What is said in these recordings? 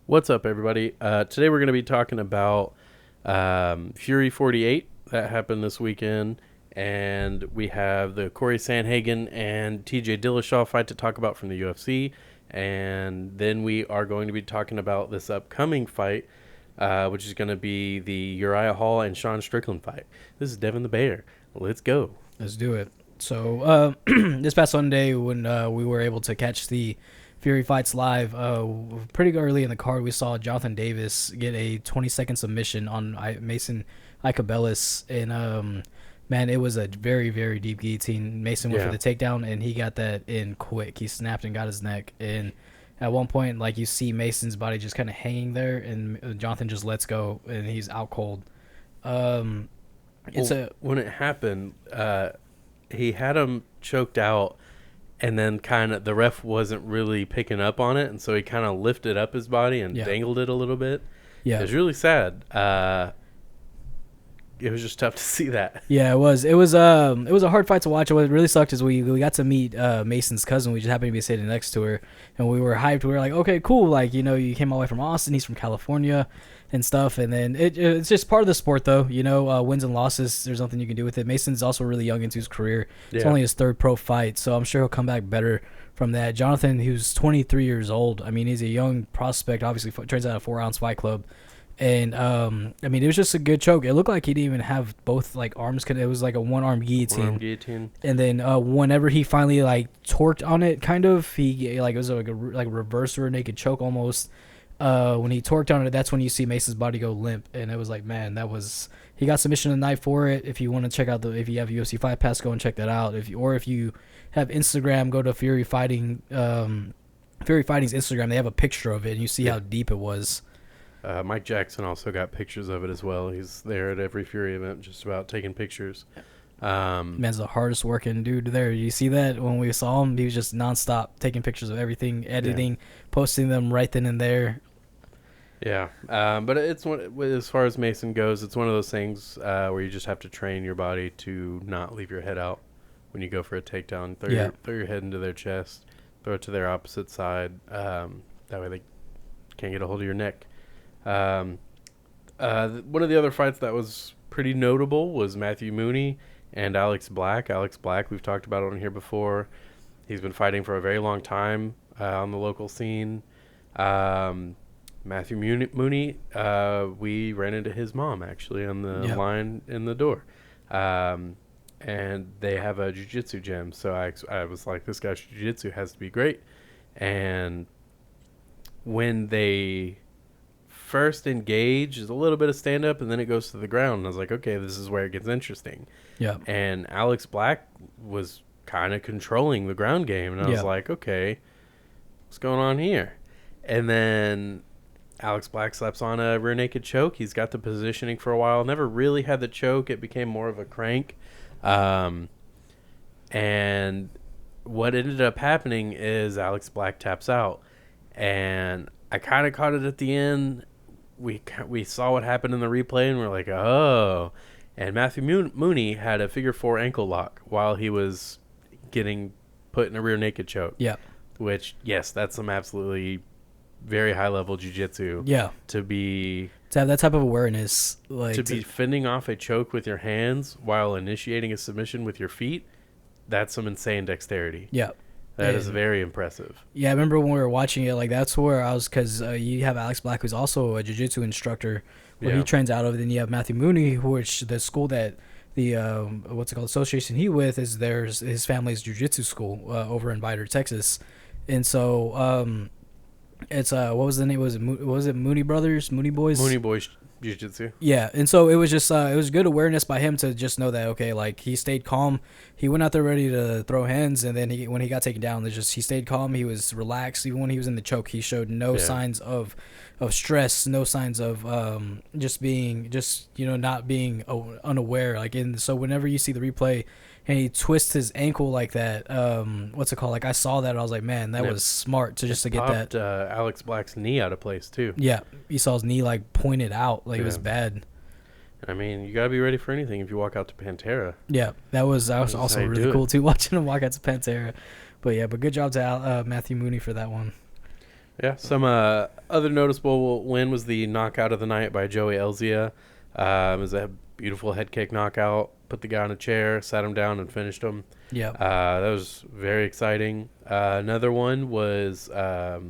What's up, everybody? Today we're going to be talking about Fury 48 that happened this weekend, and we have the Corey Sandhagen and TJ Dillashaw fight to talk about from the UFC, and then we are going to be talking about this upcoming fight, which is going to be the Uriah Hall and Sean Strickland fight. This is Devin the Bear. Let's go. Let's do it. So this past Sunday when we were able to catch the Fury fights live, pretty early in the card, we saw Jonathan Davis get a 20-second submission on Mason Icabellis, and man, it was a very, very deep guillotine. Mason went for the takedown, and he got that in quick. He snapped and got his neck, and at one point, like, you see Mason's body just kind of hanging there, and Jonathan just lets go, and he's out cold. When it happened, he had him choked out, and then kind of the ref wasn't really picking up on it, and so he kind of lifted up his body and dangled it a little bit. Yeah, it was really sad. It was just tough to see that. Yeah, it was. It was a hard fight to watch. What really sucked is we got to meet Mason's cousin. We just happened to be sitting next to her, and we were hyped. We were like, okay, cool. Like, you know, you came all the way from Austin. He's from California and stuff. And then it's just part of the sport, though. You know, wins and losses, there's nothing you can do with it. Mason's also really young into his career. It's only his third pro fight, so I'm sure he'll come back better from that. Jonathan, who's 23 years old, I mean, he's a young prospect, obviously trains out of 4-ounce fight club. And, I mean, it was just a good choke. It looked like he didn't even have both, like, arms. It was like a one-arm guillotine. And then whenever he finally, like, torqued on it, kind of, he, like, it was like a reverse rear naked choke almost. When he torqued on it, that's when you see Mason's body go limp. And it was like, man, that was... He got submission of the night for it. If you want to check out if you have UFC Fight Pass, go and check that out. If you have Instagram, go to Fury Fighting's Instagram. They have a picture of it, and you see how deep it was. Mike Jackson also got pictures of it as well. He's there at every Fury event just about taking pictures. Man's the hardest working dude there. You see that when we saw him? He was just nonstop taking pictures of everything, editing, posting them right then and there. Yeah, but it's as far as Mason goes, it's one of those things where you just have to train your body to not leave your head out when you go for a takedown. Throw your head into their chest, throw it to their opposite side. That way they can't get a hold of your neck. One of the other fights that was pretty notable was Matthew Mooney and Alex Black. Alex Black, we've talked about on here before. He's been fighting for a very long time on the local scene. Matthew Mooney, we ran into his mom, actually, on the line in the door. And they have a jiu-jitsu gym. So I was like, this guy's jiu-jitsu has to be great. And when they first engage, is a little bit of stand-up, and then it goes to the ground. And I was like, okay, this is where it gets interesting. Yeah. And Alex Black was kind of controlling the ground game. And I was like, okay, what's going on here? And then Alex Black slaps on a rear naked choke. He's got the positioning for a while. Never really had the choke. It became more of a crank. And what ended up happening is Alex Black taps out. And I kind of caught it at the end. We saw what happened in the replay, and we're like, oh. And Matthew Mooney had a figure 4 ankle lock while he was getting put in a rear naked choke. Yeah. Which, yes, that's some absolutely very high-level jiu-jitsu. Yeah. To have that type of awareness. To be fending off a choke with your hands while initiating a submission with your feet, that's some insane dexterity. Yeah. That is very impressive. Yeah, I remember when we were watching it, like, that's where I was, because you have Alex Black, who's also a jiu-jitsu instructor, where he trains out of. Then you have Matthew Mooney, which the school that the, association he with is his family's jiu-jitsu school over in Vidor, Texas. And so it's, what was the name? Was it Mooney Brothers? Mooney Boys? Mooney Boys Jiu-Jitsu. Yeah, and so it was just it was good awareness by him to just know that, okay, like, he stayed calm. He went out there ready to throw hands, and then when he got taken down, he stayed calm. He was relaxed. Even when he was in the choke, he showed no signs of stress, no signs of not being unaware. Like, so whenever you see the replay and he twists his ankle like that, like, I saw that, and I was like, man, that was smart to get that. Alex Black's knee out of place too. Yeah, you saw his knee, like, pointed out, like, it was bad. I mean, you gotta be ready for anything if you walk out to Pantera. Yeah, that was also really cool too, watching him walk out to Pantera. But good job to Matthew Mooney for that one. Yeah, some other noticeable win was the knockout of the night by Joey Elzia. It was a beautiful head kick knockout. Put the guy on a chair, sat him down, and finished him. Yeah. That was very exciting. Another one was Arut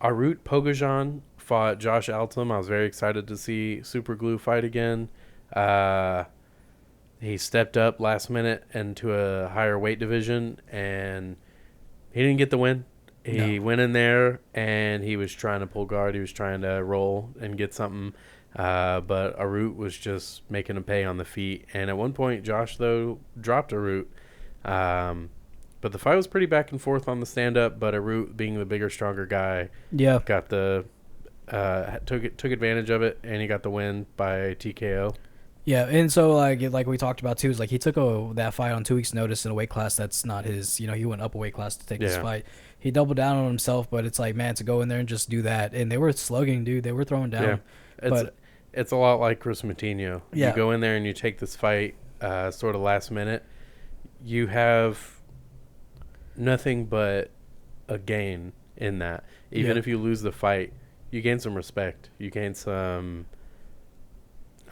Pogojan fought Josh Altum. I was very excited to see Super Glue fight again. He stepped up last minute into a higher weight division, and he didn't get the win. He went in there, and he was trying to pull guard. He was trying to roll and get something. But Arut was just making him pay on the feet. And at one point, Josh, though, dropped Arut. But the fight was pretty back and forth on the stand-up. But Arut, being the bigger, stronger guy, got the took advantage of it, and he got the win by TKO. Yeah, and so like we talked about too, is like he took that fight on 2 weeks' notice in a weight class that's not his. You know, he went up a weight class to take this fight. He doubled down on himself, but it's like, man, to go in there and just do that, and they were slugging, dude. They were throwing down. Yeah, it's a lot like Chris Montagno. Yeah. You go in there and you take this fight sort of last minute. You have nothing but a gain in that. Even if you lose the fight, you gain some respect. You gain some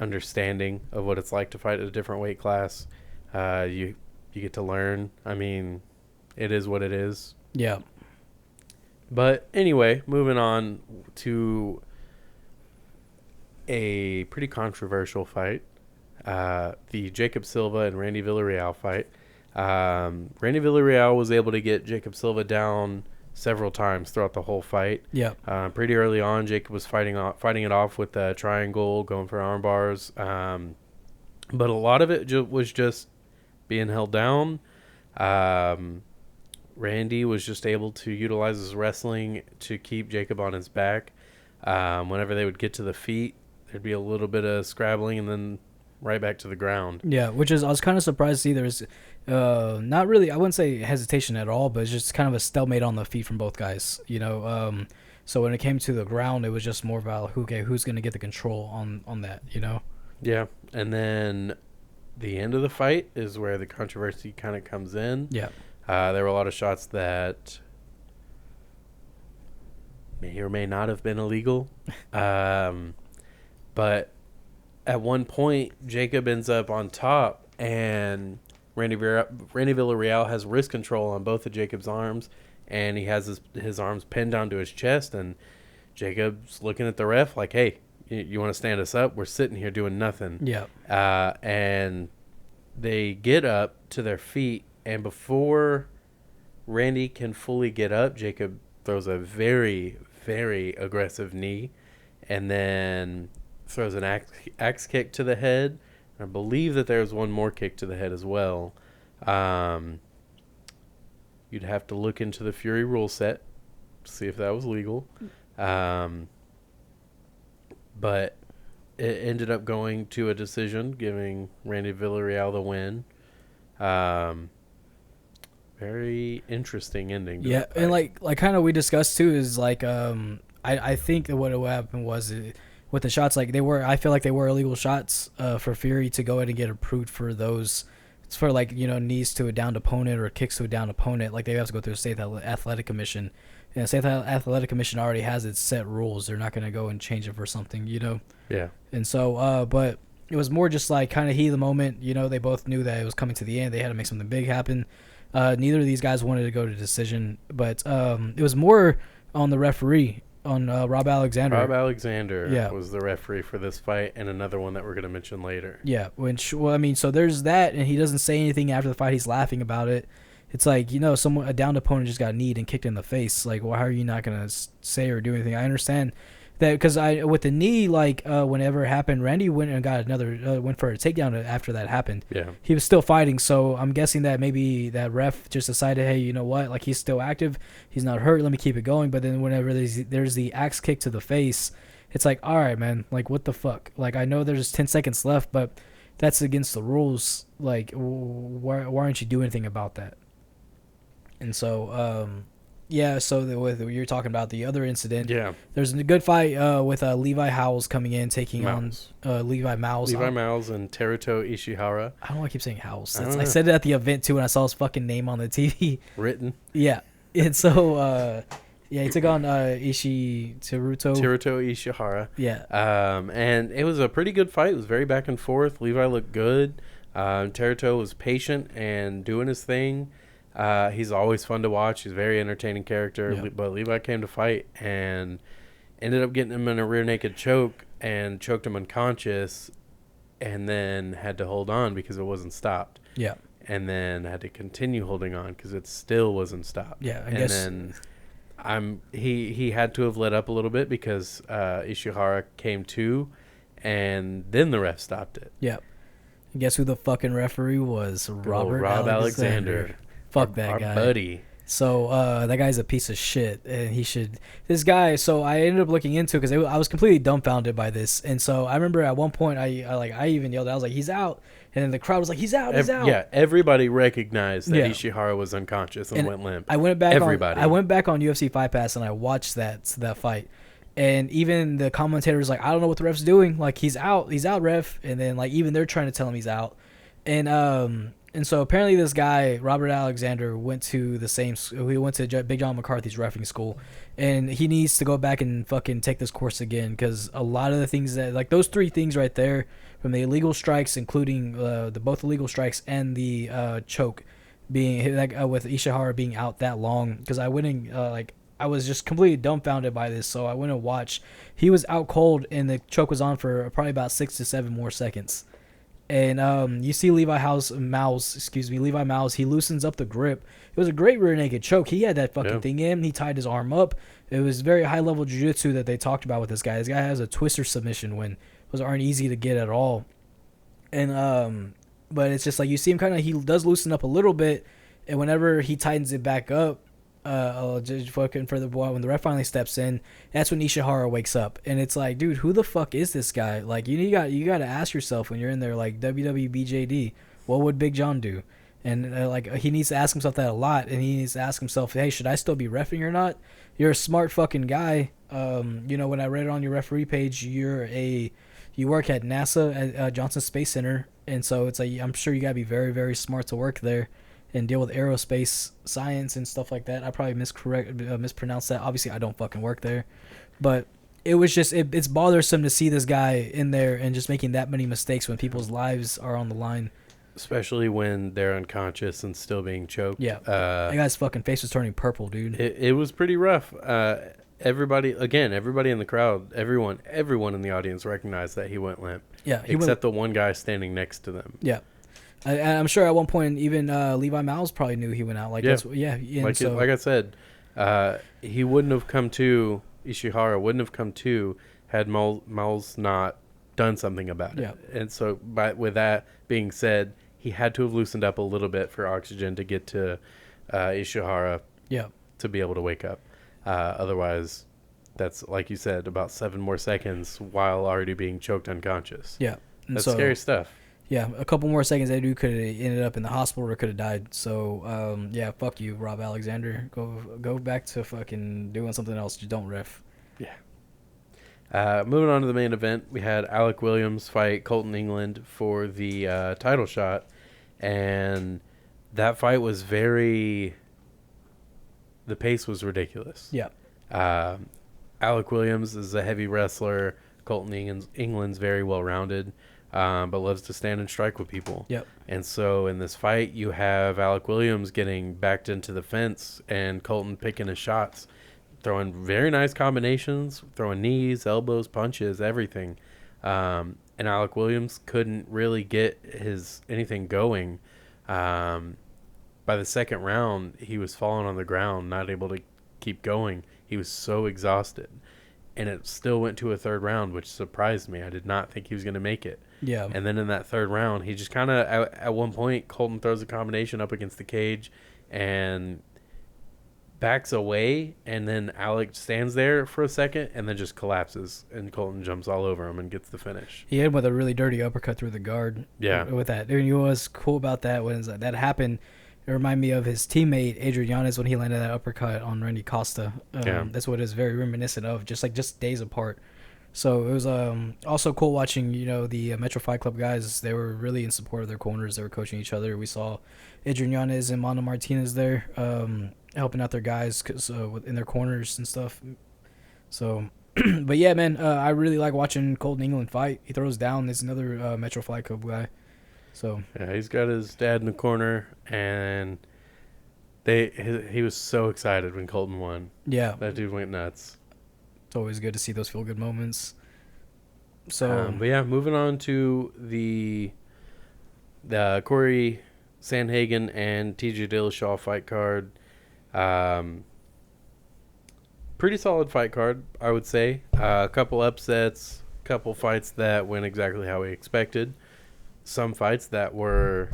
understanding of what it's like to fight at a different weight class. You get to learn. I mean, it is what it is. Yeah. But anyway, moving on to a pretty controversial fight, the Jacob Silva and Randy Villarreal fight. Randy Villarreal was able to get Jacob Silva down several times throughout the whole fight. Yeah. Pretty early on, Jacob was fighting it off with a triangle, going for arm bars. But a lot of it was just being held down. Randy was just able to utilize his wrestling to keep Jacob on his back. Whenever they would get to the feet, there'd be a little bit of scrabbling and then right back to the ground. Yeah, I was kind of surprised to see there's not really, I wouldn't say hesitation at all, but it's just kind of a stalemate on the feet from both guys, you know. So when it came to the ground, it was just more about who's going to get the control on that, you know. Yeah, and then the end of the fight is where the controversy kind of comes in. Yeah. There were a lot of shots that may or may not have been illegal. But at one point, Jacob ends up on top, and Randy Villarreal has wrist control on both of Jacob's arms, and he has his arms pinned down to his chest, and Jacob's looking at the ref like, hey, you want to stand us up? We're sitting here doing nothing. Yeah. And they get up to their feet, and before Randy can fully get up, Jacob throws a very, very aggressive knee, and then throws an axe kick to the head. I believe that there's one more kick to the head as well. You'd have to look into the Fury rule set to see if that was legal. But it ended up going to a decision, giving Randy Villarreal the win. Very interesting ending. Yeah, and like kind of we discussed too is like I think that what happened was with the shots, like I feel like they were illegal shots for Fury to go ahead and get approved for those. It's for like, you know, knees to a downed opponent or kicks to a downed opponent. Like they have to go through the State Athletic Commission. And the State Athletic Commission already has its set rules. They're not going to go and change it for something, you know? Yeah. And so, but it was more just like kind of heat of the moment. You know, they both knew that it was coming to the end. They had to make something big happen. Neither of these guys wanted to go to decision, but it was more on the referee, on Rob Alexander. Rob Alexander was the referee for this fight, and another one that we're going to mention later. Yeah, well, I mean, so there's that, and he doesn't say anything after the fight. He's laughing about it. It's like, you know, a downed opponent just got kneed and kicked in the face. Like, why are you not going to say or do anything? I understand that because with the knee, like, whenever it happened, Randy went and got went for a takedown after that happened. Yeah. He was still fighting, so I'm guessing that maybe that ref just decided, hey, you know what? Like, he's still active. He's not hurt. Let me keep it going. But then whenever there's the axe kick to the face, it's like, all right, man. Like, what the fuck? Like, I know there's 10 seconds left, but that's against the rules. Like, why aren't you doing anything about that? And so, yeah, so you're talking about the other incident. Yeah. There's a good fight with Levi Howells coming in, taking Mouse. on Levi Mouse. Levi Mouse and Teruto Ishihara. I don't know why I keep saying Howells. I said it at the event, too, when I saw his fucking name on the TV. Written. Yeah. And so, Yeah, he took on Teruto Ishihara. Yeah. And it was a pretty good fight. It was very back and forth. Levi looked good. Teruto was patient and doing his thing. He's always fun to watch. He's a very entertaining character. Yeah. But Levi came to fight and ended up getting him in a rear naked choke and choked him unconscious, and then had to hold on because it wasn't stopped. Yeah. And then had to continue holding on because it still wasn't stopped. Yeah, I and guess. then he had to have let up a little bit because Ishihara came to, and then the ref stopped it. Yeah. And guess who the fucking referee was? Rob Alexander. Fuck that our guy. buddy. So that guy's a piece of shit, and he should. This guy. So I ended up looking into it because I was completely dumbfounded by this, and so I remember at one point I even yelled. I was like, "He's out!" And then the crowd was like, "He's out! He's out!" Yeah, everybody recognized that Yeah. Ishihara was unconscious and went limp. I went back. Everybody. I went back on UFC Fight Pass and I watched that fight, and even the commentators like, "I don't know what the ref's doing. Like he's out, ref." And then like even they're trying to tell him he's out, and so apparently this guy Robert Alexander went to Big John McCarthy's reffing school, and he needs to go back and fucking take this course again because a lot of the things that like those three things right there, from the illegal strikes, including both illegal strikes and the choke, being with Ishihara being out that long. Because I went in I was just completely dumbfounded by this, so I went and watched. He was out cold, and the choke was on for probably about 6 to 7 more seconds. And you see Levi Miles, he loosens up the grip. It was a great rear naked choke. He had that fucking thing in. He tied his arm up. It was very high level jiu-jitsu that they talked about with this guy. This guy has a twister submission when those aren't easy to get at all. And but it's just like you see him he does loosen up a little bit, and whenever he tightens it back up, just fucking for the boy, when the ref finally steps in, that's when Ishihara wakes up, and it's like, dude, who the fuck is this guy? Like you got to ask yourself when you're in there, like WWBJD, what would Big John do? And he needs to ask himself that a lot, and he needs to ask himself, hey, should I still be reffing or not? You're a smart fucking guy. When I read it on your referee page, you work at NASA at Johnson Space Center, and so it's like I'm sure you gotta be very, very smart to work there and deal with aerospace science and stuff like that. I probably mispronounced that. Obviously, I don't fucking work there, but it was just it's bothersome to see this guy in there and just making that many mistakes when people's lives are on the line. Especially when they're unconscious and still being choked. Yeah, that guy's fucking face was turning purple, dude. It was pretty rough. Everybody in the crowd, everyone in the audience recognized that he went limp. Yeah, except the one guy standing next to them. Yeah. I'm sure at one point even Levi Miles probably knew he went out. Like I said, he wouldn't have come to. Ishihara wouldn't have come to had Miles not done something about it. Yeah. And so, with that being said, he had to have loosened up a little bit for oxygen to get to Ishihara. Yeah. To be able to wake up. Otherwise, that's like you said, about 7 more seconds while already being choked unconscious. Yeah. And that's scary stuff. Yeah, a couple more seconds, that dude could have ended up in the hospital or could have died. So, fuck you, Rob Alexander. Go back to fucking doing something else. Just don't ref. Yeah. Moving on to the main event, we had Alec Williams fight Colton England for the title shot, and that fight was the pace was ridiculous. Yeah. Alec Williams is a heavy wrestler. Colton England's very well-rounded. But loves to stand and strike with people. Yep. And so in this fight, you have Alec Williams getting backed into the fence and Colton picking his shots, throwing very nice combinations, throwing knees, elbows, punches, everything. And Alec Williams couldn't really get anything going. By the second round, he was falling on the ground, not able to keep going. He was so exhausted. And it still went to a third round, which surprised me. I did not think he was going to make it. Yeah. And then in that third round, he just kind of, at one point, Colton throws a combination up against the cage and backs away. And then Alec stands there for a second and then just collapses. And Colton jumps all over him and gets the finish. He had with a really dirty uppercut through the guard. Yeah. With that. And you know what's cool about that when that happened? It reminded me of his teammate Adrian Yanez when he landed that uppercut on Randy Costa. That's what it's very reminiscent of, just days apart. So it was also cool watching, the Metro Fight Club guys. They were really in support of their corners. They were coaching each other. We saw Adrian Yanez and Mano Martinez there. helping out their guys in their corners and stuff. So, but yeah, man, I really like watching Colton England fight. He throws down. There's another Metro Fight Club guy. So Yeah, he's got his dad in the corner, and he was so excited when Colton won. yeah, That dude went nuts. it's always good to see those feel good moments. So, But yeah, moving on to the Corey Sandhagen and TJ Dillashaw fight card. Pretty solid fight card, I would say. A couple upsets, couple fights that went exactly how we expected. Some fights that were,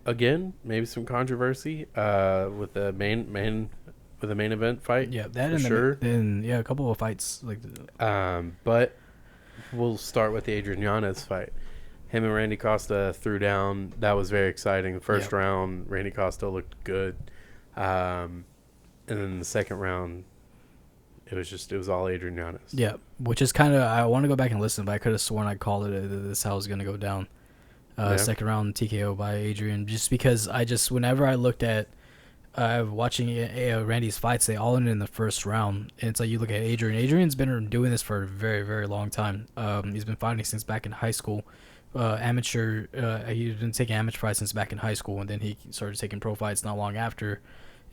again, maybe some controversy with the main event fight. yeah, that for and sure. then yeah, a couple of fights like. But we'll start with the Adrian Yanez fight. Him and Randy Costa threw down. That was very exciting. The first round, Randy Costa looked good. And then the second round, it was all Adrian Yanez. Yeah, which is kind of, I want to go back and listen, but I could have sworn I called it. This is how it was going to go down. Second round TKO by Adrian, just because whenever I looked at watching Randy's fights, they all ended in the first round. And it's like you look at Adrian. Adrian's been doing this for a very, very long time. He's been fighting since back in high school. Amateur, he's been taking amateur fights since back in high school, and then he started taking pro fights not long after.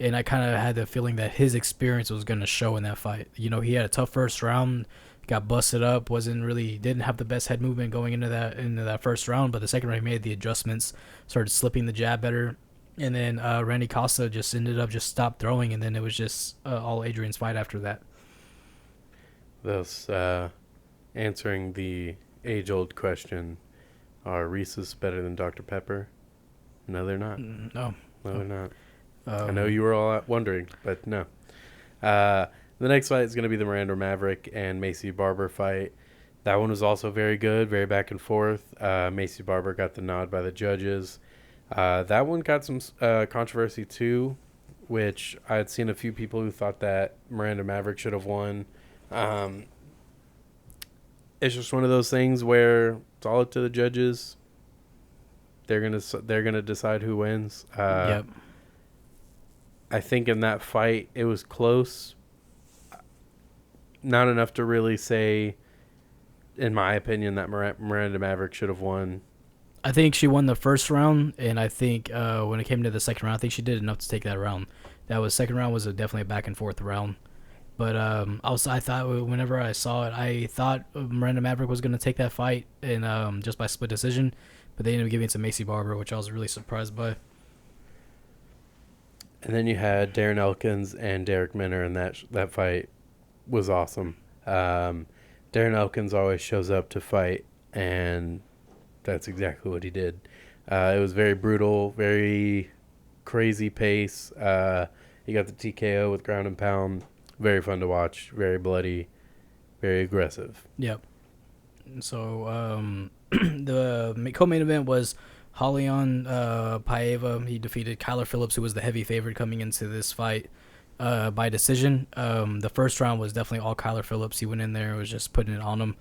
And I kind of had the feeling that his experience was going to show in that fight. You know, he had a tough first round, got busted up, didn't have the best head movement going into that first round, but the second round he made the adjustments, started slipping the jab better. And then Randy Costa just ended up stopped throwing, and then it was just all Adrian's fight after that. Thus, answering the age-old question, are Reese's better than Dr. Pepper? No, they're not. No, they're not. I know you were all wondering, but no. The next fight is going to be the Miranda Maverick and Macy Barber fight. That one was also very good, very back and forth. Macy Barber got the nod by the judges. That one got some controversy too, which I had seen a few people who thought that Miranda Maverick should have won. It's just one of those things where it's all up to the judges. They're gonna decide who wins. Yep. I think in that fight it was close. Not enough to really say, in my opinion, that Miranda Maverick should have won. I think she won the first round, and I think when it came to the second round, I think she did enough to take that round. Second round was definitely a back and forth round. But I thought whenever I saw it, I thought Miranda Maverick was going to take that fight, and just by split decision. But they ended up giving it to Macy Barber, which I was really surprised by. And then you had Darren Elkins and Derek Minner, and that fight was awesome. Darren Elkins always shows up to fight, and that's exactly what he did. It was very brutal, very crazy pace. He got the TKO with ground and pound. Very fun to watch, very bloody, very aggressive. Yep. So the co-main event was Julian Paiva. He defeated Kyler Phillips, who was the heavy favorite coming into this fight, by decision. The first round was definitely all Kyler Phillips. He went in there, was just putting it on him.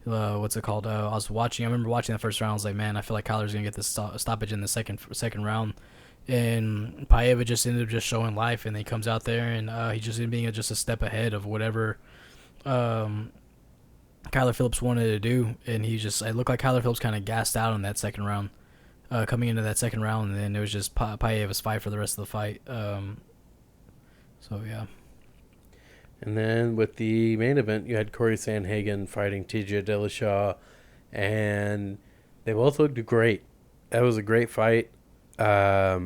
I remember watching the first round. I was like, man, I feel like Kyler's gonna get this stoppage in the second round. And Paiva just ended up just showing life, and he comes out there, and he just ended up being just a step ahead of whatever Kyler Phillips wanted to do. And it looked like Kyler Phillips kind of gassed out in that second round, coming into that second round, and then it was just Paiva's fight for the rest of the fight. So yeah. And then with the main event, you had Corey Sandhagen fighting TJ Dillashaw, and they both looked great. That was a great fight. I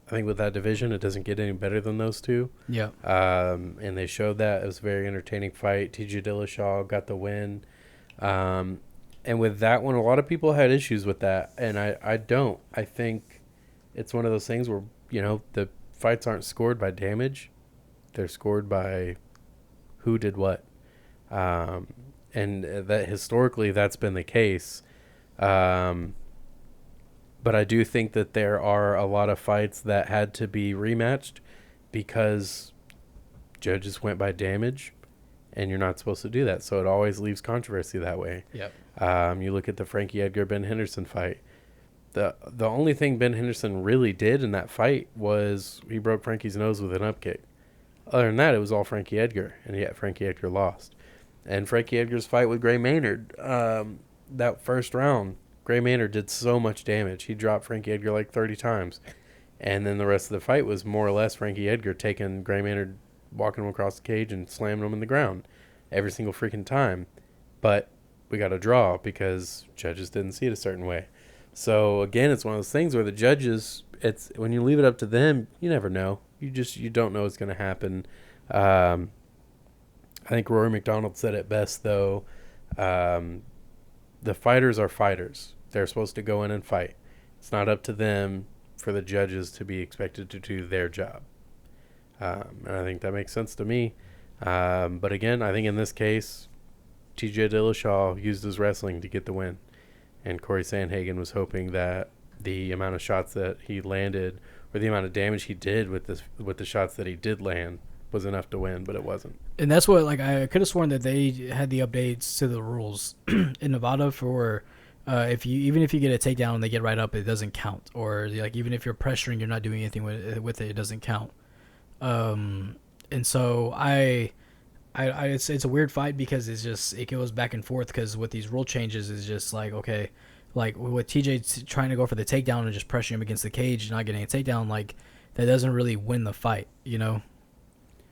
think with that division, it doesn't get any better than those two. Yeah. And they showed that. It was a very entertaining fight. TJ Dillashaw got the win. And with that one, a lot of people had issues with that, and I don't. I think it's one of those things where, the fights aren't scored by damage. They're scored by who did what. And that historically, that's been the case. But I do think that there are a lot of fights that had to be rematched because judges went by damage, and you're not supposed to do that. So it always leaves controversy that way. Yep. You look at the Frankie Edgar Ben Henderson fight. The only thing Ben Henderson really did in that fight was he broke Frankie's nose with an up kick. Other than that, it was all Frankie Edgar, and yet Frankie Edgar lost. And Frankie Edgar's fight with Gray Maynard, that first round, Gray Maynard did so much damage. He dropped Frankie Edgar like 30 times. And then the rest of the fight was more or less Frankie Edgar taking Gray Maynard, walking him across the cage and slamming him in the ground every single freaking time. But we got a draw because judges didn't see it a certain way. So, again, it's one of those things where the judges, it's when you leave it up to them, you never know. You don't know what's going to happen. I think Rory McDonald said it best, though. The fighters are fighters. They're supposed to go in and fight. It's not up to them for the judges to be expected to do their job. And I think that makes sense to me. But again, I think in this case, TJ Dillashaw used his wrestling to get the win. And Corey Sandhagen was hoping that the amount of shots that he landed or the amount of damage he did with the shots that he did land was enough to win, but it wasn't. And that's what, like, I could have sworn that they had the updates to the rules in Nevada for if you get a takedown and they get right up, it doesn't count. Or like even if you're pressuring, you're not doing anything with it, it doesn't count. And so it's a weird fight because it goes back and forth because with these rule changes, it's just like, okay, like with TJ trying to go for the takedown and just pressuring him against the cage, not getting a takedown, like that doesn't really win the fight, you know?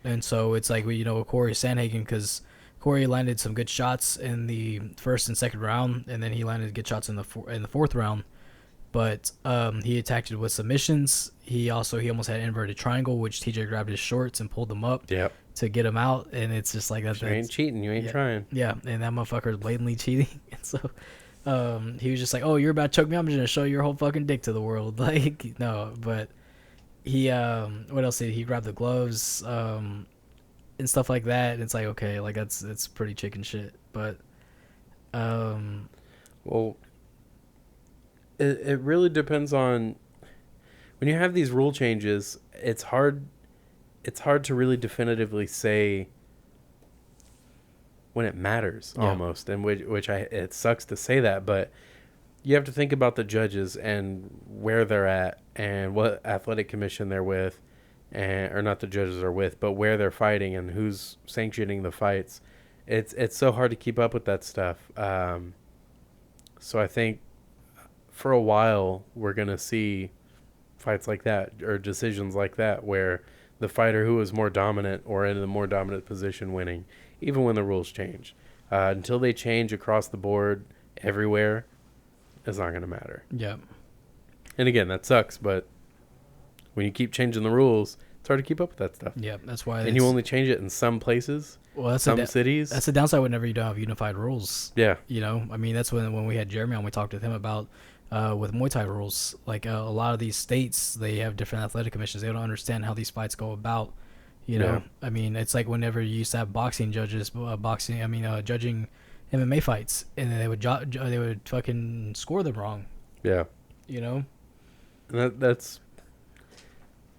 And so it's like, with Corey Sandhagen, because Corey landed some good shots in the first and second round, and then he landed good shots in the fourth round. But he attacked it with submissions. He almost had an inverted triangle, which TJ grabbed his shorts and pulled them up to get him out. And it's just like that. You ain't cheating. You ain't trying. Yeah, and that motherfucker is blatantly cheating. And so he was just like, oh, you're about to choke me? I'm just going to show your whole fucking dick to the world. Like, no, but he, what else did he grab the gloves and stuff like that? And it's like, okay, like that's pretty chicken shit. But, well, it really depends on when you have these rule changes. It's hard to really definitively say when it matters almost, and it sucks to say that, but you have to think about the judges and where they're at and what athletic commission they're with, or not the judges are with, but where they're fighting and who's sanctioning the fights. It's so hard to keep up with that stuff. So I think for a while we're going to see fights like that or decisions like that where the fighter who is more dominant or in a more dominant position winning, even when the rules change. Until they change across the board everywhere, it's not going to matter. Yeah. And again, that sucks, but when you keep changing the rules, it's hard to keep up with that stuff. Yeah, that's why. And you only change it in some places, some cities. That's the downside whenever you don't have unified rules. Yeah. I mean, that's when we had Jeremy on, we talked with him about with Muay Thai rules. Like a lot of these states, they have different athletic commissions. They don't understand how these fights go about. I mean, it's like whenever you used to have boxing judges, judging MMA fights, and then they would fucking score them wrong. Yeah. And that's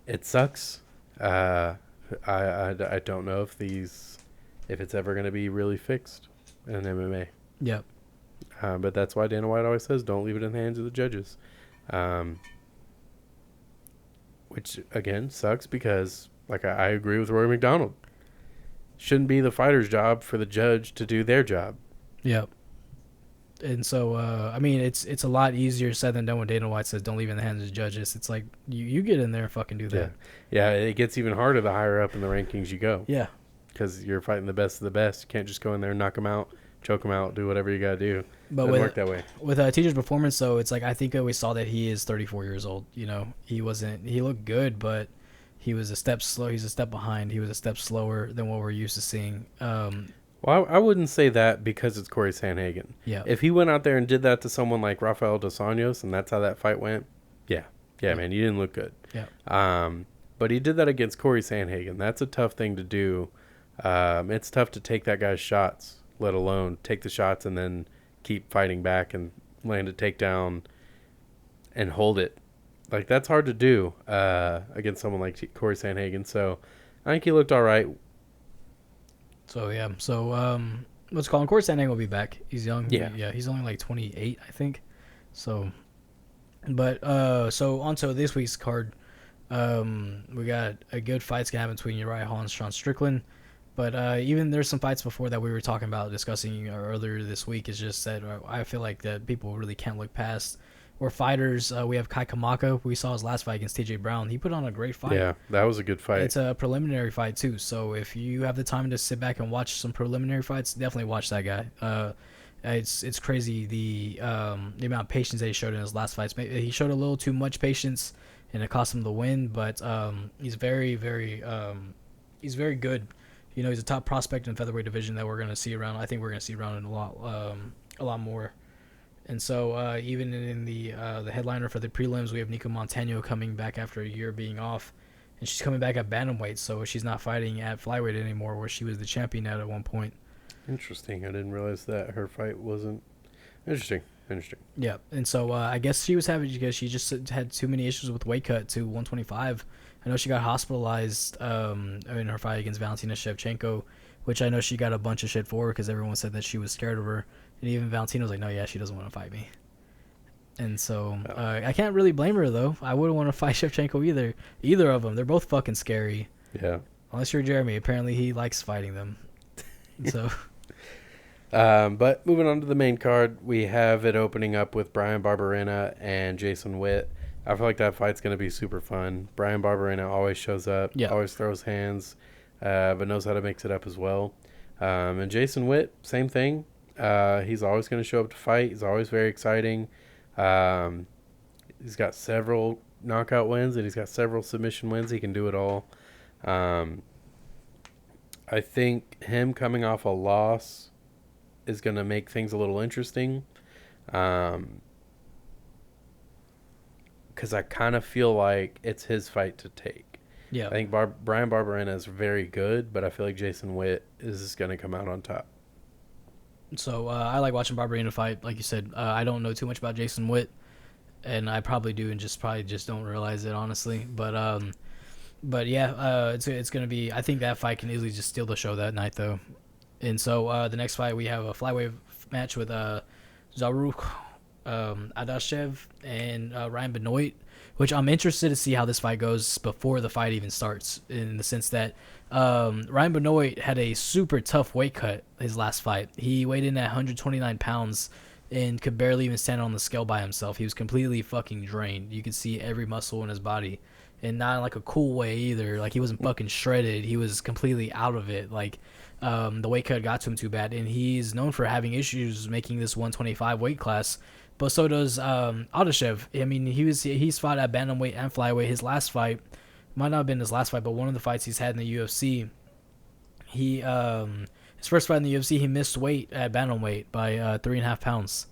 it sucks. I don't know if it's ever going to be really fixed in MMA. Yeah. But that's why Dana White always says don't leave it in the hands of the judges. Which again sucks because like I agree with Rory McDonald. Shouldn't be the fighter's job for the judge to do their job. Yeah. And so, I mean, it's a lot easier said than done when Dana White says don't leave it in the hands of the judges. It's like, you get in there and fucking do that. Yeah, it gets even harder the higher up in the rankings you go. Yeah. Because you're fighting the best of the best. You can't just go in there and knock them out, choke them out, do whatever you got to do. But it doesn't work that way. With TJ's performance, though, it's like I think we saw that he is 34 years old. He looked good, but he was a step slow. He's a step behind. He was a step slower than what we're used to seeing. Well, I wouldn't say that because it's Corey Sandhagen. Yeah. If he went out there and did that to someone like Rafael Dos Anjos and that's how that fight went, yeah, man, you didn't look good. Yeah. But he did that against Corey Sandhagen. That's a tough thing to do. It's tough to take that guy's shots, let alone take the shots and then keep fighting back and land a takedown and hold it. Like, that's hard to do against someone like Corey Sandhagen. So I think he looked all right. So, yeah. So, let's call him. Corey Sandhagen will be back. He's young. Yeah. Yeah, he's only like 28, I think. So, But so onto this week's card. We got a good fight's gonna happen between Uriah Hall and Sean Strickland. But even there's some fights before that we were talking about discussing earlier this week. Is just that I feel like that people really can't look past. We're fighters. We have Kai Kamaka. We saw his last fight against TJ Brown. He put on a great fight. Yeah, that was a good fight. It's a preliminary fight too. So if you have the time to sit back and watch some preliminary fights, definitely watch that guy. It's crazy the amount of patience that he showed in his last fights. He showed a little too much patience, and it cost him the win. But he's he's very good. You know, he's a top prospect in the featherweight division that we're going to see around. I think we're going to see around in a lot more. And so even in the headliner for the prelims, we have Nico Montagno coming back after a year being off, and she's coming back at bantamweight, so she's not fighting at flyweight anymore, where she was the champion at one point. Interesting. I didn't realize that her fight wasn't interesting. Yeah, and so I guess she was having because she just had too many issues with weight cut to 125. I know she got hospitalized in her fight against Valentina Shevchenko, which I know she got a bunch of shit for because everyone said that she was scared of her. And even Valentina was like, no, yeah, she doesn't want to fight me. And so I can't really blame her, though. I wouldn't want to fight Shevchenko either. Either of them. They're both fucking scary. Yeah. Unless you're Jeremy. Apparently he likes fighting them. So. But moving on to the main card, we have it opening up with Brian Barberena and Jason Witt. I feel like that fight's going to be super fun. Brian Barberena always shows up, always throws hands, but knows how to mix it up as well. And Jason Witt, same thing. He's always going to show up to fight. He's always very exciting. He's got several knockout wins and he's got several submission wins. He can do it all. I think him coming off a loss is going to make things a little interesting. Because I kind of feel like it's his fight to take. Yeah. I think Brian Barberena is very good, but I feel like Jason Witt is going to come out on top. So I like watching Barberena fight. Like you said, I don't know too much about Jason Witt, and I probably do, and probably just don't realize it, honestly. But yeah, it's gonna be. I think that fight can easily just steal the show that night, though. And so the next fight we have a flyweight match with Zaruk Adashev and Ryan Benoit, which I'm interested to see how this fight goes before the fight even starts, in the sense that Ryan Benoit had a super tough weight cut his last fight. He weighed in at 129 pounds and could barely even stand on the scale by himself. He was completely fucking drained. You could see every muscle in his body, and not in like a cool way either. Like, he wasn't fucking shredded. He was completely out of it. Like, the weight cut got to him too bad, and he's known for having issues making this 125 weight class. But so does Adashev. I mean, he's fought at bantamweight and flyweight. His last fight might not have been his last fight, but one of the fights he's had in the UFC, he his first fight in the UFC, he missed weight at bantamweight by 3.5 pounds.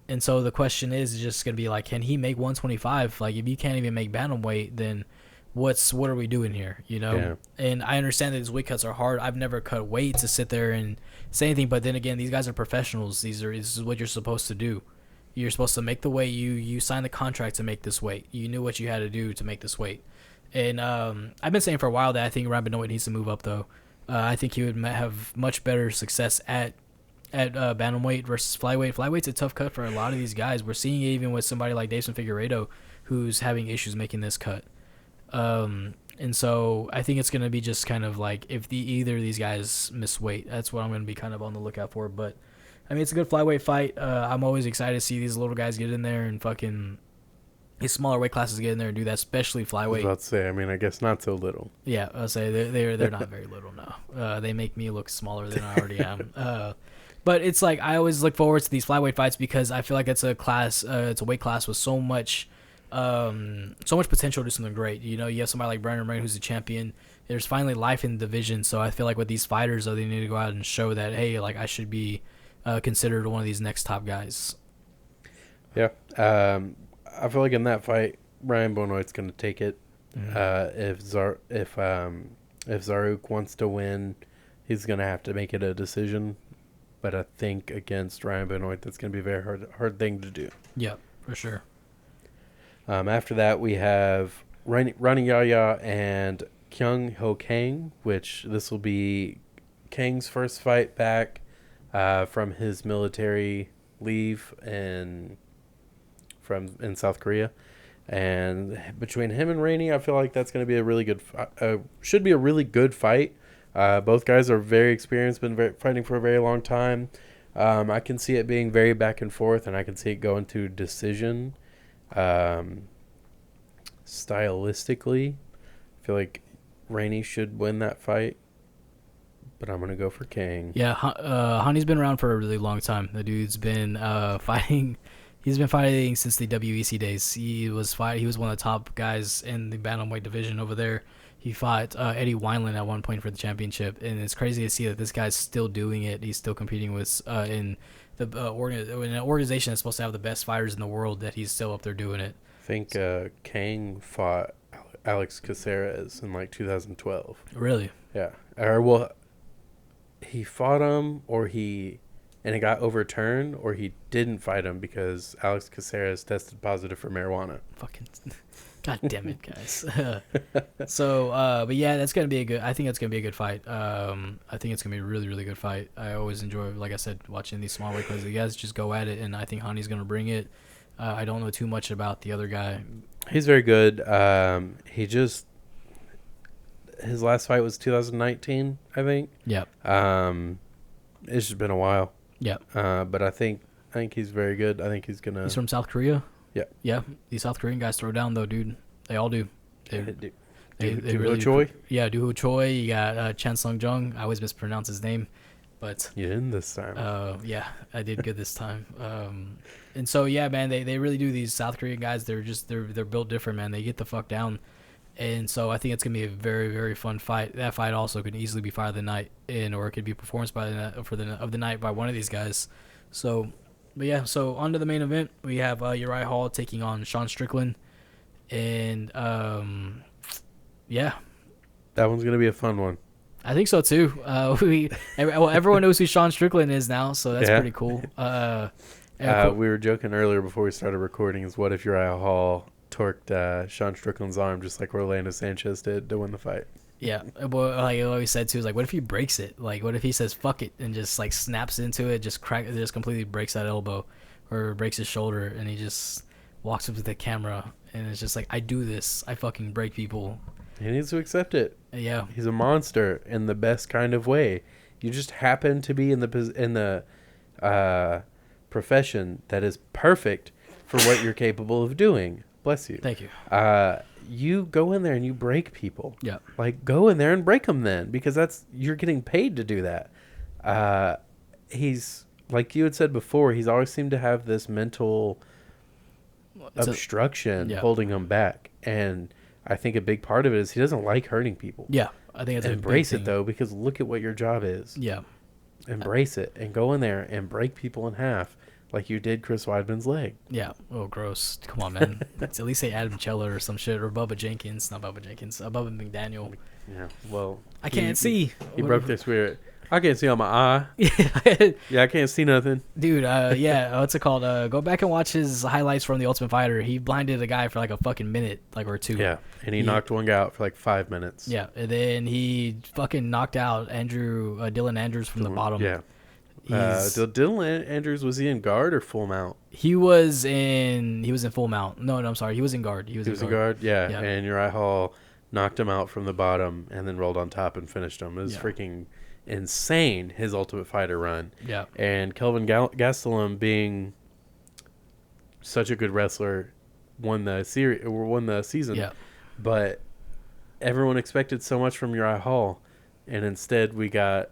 And so the question is just gonna be like, can he make 125? Like, if you can't even make bantamweight, then what are we doing here? You know? Yeah. And I understand that these weight cuts are hard. I've never cut weight to sit there and say anything, but then again, these guys are professionals. This is what you're supposed to do. You're supposed to make the weight. You signed the contract to make this weight. You knew what you had to do to make this weight. And I've been saying for a while that I think Ryan Benoit needs to move up, though. I think he would have much better success at bantamweight versus flyweight. Flyweight's a tough cut for a lot of these guys. We're seeing it even with somebody like Davison Figueiredo, who's having issues making this cut. And so I think it's going to be just kind of like, if either of these guys miss weight, that's what I'm going to be kind of on the lookout for. But I mean, it's a good flyweight fight. I'm always excited to see these little guys get in there and fucking these smaller weight classes get in there and do that, especially flyweight. I was about to say, I mean, I guess not so little. Yeah, I'll say they're not very little now. They make me look smaller than I already am. But it's like, I always look forward to these flyweight fights because I feel like it's a class, it's a weight class with so much potential to do something great. You know, you have somebody like Brandon Ray who's a champion. There's finally life in the division, so I feel like with these fighters, they need to go out and show that, hey, like, I should be considered one of these next top guys. Yeah, I feel like in that fight, Ryan Benoit's going to take it. Mm-hmm. If Zaruk wants to win, he's going to have to make it a decision. But I think against Ryan Benoit, that's going to be a very hard thing to do. Yeah, for sure. After that, we have Rani Yaya and Kyung Ho Kang, which this will be Kang's first fight back from his military leave and in South Korea. And between him and Rainey, I feel like that's going to be a really good should be a really good fight. Both guys are very experienced, fighting for a very long time. I can see it being very back and forth, and I can see it going to decision. Stylistically, I feel like Rainey should win that fight, but I'm going to go for King. Yeah, Hani's been around for a really long time. The dude's been fighting. He's been fighting since the WEC days. He was one of the top guys in the bantamweight division over there. He fought Eddie Wineland at one point for the championship, and it's crazy to see that this guy's still doing it. He's still competing with in an organization that's supposed to have the best fighters in the world. That he's still up there doing it. I think Kang fought Alex Caceres in like 2012. Really? Yeah. He fought him, and it got overturned, or he didn't fight him because Alex Caceres tested positive for marijuana. Fucking, god damn it, guys. But yeah, that's gonna be I think that's gonna be a good fight. I think it's gonna be a really, really good fight. I always enjoy, like I said, watching these small weight classes. The guys just go at it, and I think Hani's gonna bring it. I don't know too much about the other guy. He's very good. His last fight was 2019, I think. Yep. It's just been a while. Yep. But I think he's very good. I think he's gonna. He's from South Korea. Yeah. Yeah. These South Korean guys throw down though, dude. They all do. They really Choi. Yeah, Doo Ho Choi. You got Chan Sung Jung. I always mispronounce his name, but you didn't this time. Yeah, I did good this time. And so yeah, man, they really do. These South Korean guys, they're built different, man. They get the fuck down. And so I think it's gonna be a very, very fun fight. That fight also could easily be fight of the night, or it could be performance of the night by one of these guys. So, but yeah. So on to the main event, we have Uriah Hall taking on Sean Strickland, and yeah, that one's gonna be a fun one. I think so too. Everyone knows who Sean Strickland is now, so that's pretty cool. We were joking earlier before we started recording. Is what if Uriah Hall torqued Sean Strickland's arm just like Orlando Sanchez did to win the fight? Yeah, but like I always said too, is like, what if he breaks it? Like, what if he says fuck it and just like snaps into it, just completely breaks that elbow or breaks his shoulder, and he just walks up to the camera and it's just like, I do this, I fucking break people. He needs to accept it. Yeah, he's a monster in the best kind of way. You just happen to be in the profession that is perfect for what you're capable of doing. Bless you. Thank you. You go in there and you break people. Yeah. Like, go in there and break them then, because you're getting paid to do that. He's, like you had said before, he's always seemed to have this mental obstruction holding him back. And I think a big part of it is he doesn't like hurting people. Yeah. I think it's embrace it though, because look at what your job is. Yeah. Embrace it and go in there and break people in half. Like you did Chris Weidman's leg. Yeah. Oh, gross. Come on, man. At least say Adam Cheller or some shit, or Bubba Jenkins. Not Bubba Jenkins. Bubba McDaniel. Yeah. Well, I can't see. He broke their spirit. I can't see on my eye. Yeah, I can't see nothing. Dude, yeah, what's it called? Go back and watch his highlights from The Ultimate Fighter. He blinded a guy for like a fucking minute, like, or two. Yeah, and he knocked one guy out for like 5 minutes. Yeah, and then he fucking knocked out Dylan Andrews from the bottom. Yeah. Dylan Andrews, was he in guard or full mount? He was in full mount. No, I'm sorry. He was in guard. He was in guard. Yeah, and Uriah Hall knocked him out from the bottom and then rolled on top and finished him. It was freaking insane, his Ultimate Fighter run. Yeah. And Kelvin Gastelum, being such a good wrestler, won the season. Yeah. But everyone expected so much from Uriah Hall, and instead we got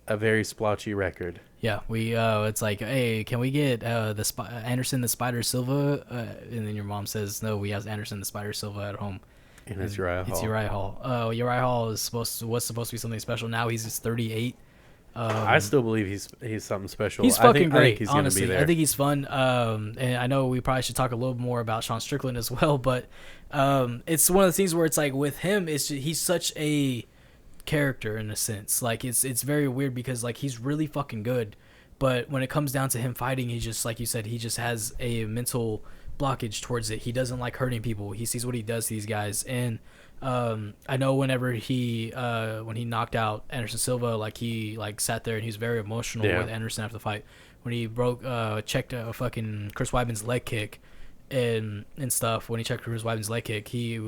a very splotchy record. Yeah, we it's like, hey, can we get Anderson the Spider Silva? And then your mom says, no, we have Anderson the Spider Silva at home. And it's Uriah Hall. It's Uriah Hall. Uriah Hall was supposed to be something special. Now he's just 38. I still believe he's something special. He's fucking great. I think he's honestly, gonna be there. I think he's fun. And I know we probably should talk a little more about Sean Strickland as well. But it's one of the things where it's like with him, he's such a character in a sense. Like it's very weird because like he's really fucking good, but when it comes down to him fighting, he just, like you said, he just has a mental blockage towards it. He doesn't like hurting people. He sees what he does to these guys. And I know whenever when he knocked out Anderson Silva, like he like sat there and he was very emotional with Anderson after the fight. when he checked fucking Chris Weidman's leg kick and stuff. When he checked Chris Weidman's leg kick, he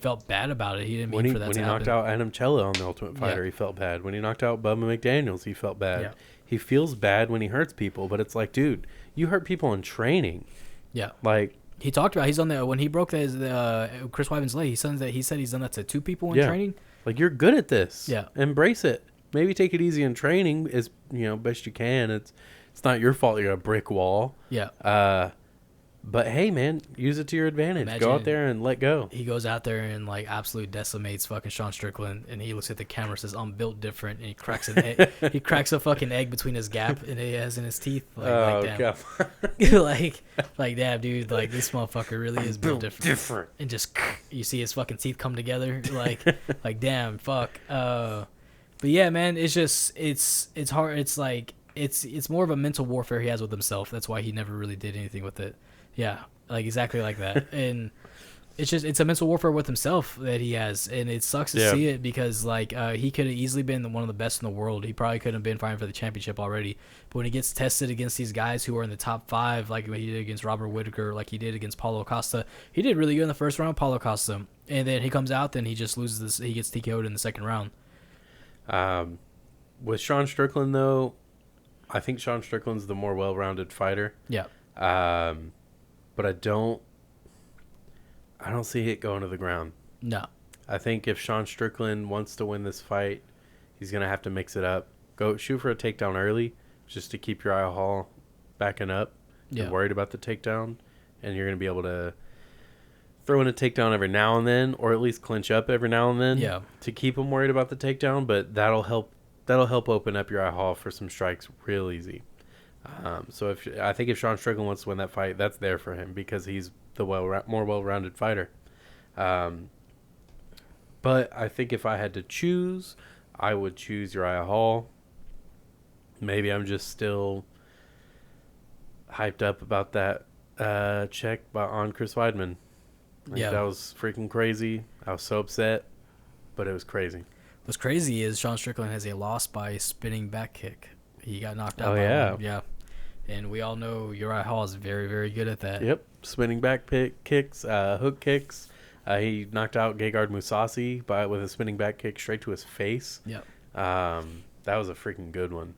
felt bad about it. He didn't mean for that to happen. When he knocked out Adam Cella on the Ultimate Fighter, he felt bad. When he knocked out Bubba McDaniels, he felt bad. Yeah. He feels bad when he hurts people, but it's like, dude, you hurt people in training. Yeah. Like, he talked about, he's on the, when he broke Chris Weidman's leg, he said he's done that to 2 people in training. Like, you're good at this. Yeah. Embrace it. Maybe take it easy in training as, best you can. It's not your fault you're a brick wall. Yeah. But hey, man, use it to your advantage. Imagine go out there and let go. He goes out there and like absolutely decimates fucking Sean Strickland, and he looks at the camera and says, "I'm built different," and he cracks an egg. He cracks a fucking egg between his gap and he has in his teeth. Like damn. like damn, dude, like this motherfucker really is built different. And just you see his fucking teeth come together, like damn, fuck. But yeah, man, it's just it's hard. It's like it's more of a mental warfare he has with himself. That's why he never really did anything with it. Yeah, like exactly like that. And it's a mental warfare with himself that he has, and it sucks to see it because like he could have easily been one of the best in the world. He probably could have been fighting for the championship already. But when he gets tested against these guys who are in the top 5, like what he did against Robert Whittaker, like he did against Paulo Costa, he did really good in the first round, Paulo Costa, and then he comes out, then he just loses this. He gets TKO'd in the second round. With Sean Strickland though, I think Sean Strickland's the more well-rounded fighter. Yeah. But I don't see it going to the ground. No. I think if Sean Strickland wants to win this fight, he's going to have to mix it up. Go shoot for a takedown early just to keep Uriah Hall backing up and worried about the takedown. And you're going to be able to throw in a takedown every now and then, or at least clinch up every now and then to keep him worried about the takedown. But that'll help open up Uriah Hall for some strikes real easy. So I think if Sean Strickland wants to win that fight, that's there for him because he's the more well-rounded fighter. But I think if I had to choose, I would choose Uriah Hall. Maybe I'm just still hyped up about that check on Chris Weidman. That was freaking crazy. I was so upset, but it was crazy. What's crazy is Sean Strickland has a loss by spinning back kick. He got knocked out. Yeah. And we all know Uriah Hall is very, very good at that. Yep. Spinning back kicks, hook kicks. He knocked out Gegard Mousasi with a spinning back kick straight to his face. Yep. That was a freaking good one.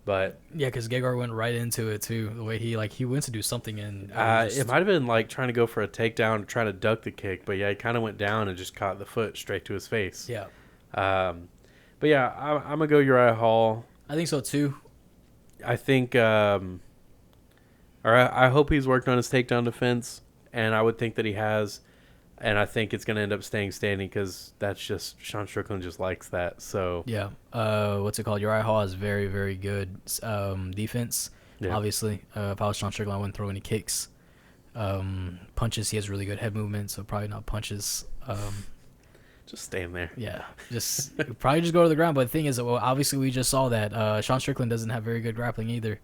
But yeah, because Gegard went right into it too. The way he went to do something and it might have been like trying to go for a takedown, trying to duck the kick, but yeah, he kind of went down and just caught the foot straight to his face. Yeah. But yeah, I'm gonna go Uriah Hall. I think so too. I think, I hope he's worked on his takedown defense, and I would think that he has, and I think it's gonna end up staying standing because that's just Sean Strickland just likes that. So yeah, what's it called? Uriah Hall has very, very good defense. Yeah. Obviously, if I was Sean Strickland, I wouldn't throw any kicks. Punches, he has really good head movement, so probably not punches. Just stand there. Yeah, just probably just go to the ground. But the thing is, well, obviously we just saw that Sean Strickland doesn't have very good grappling either,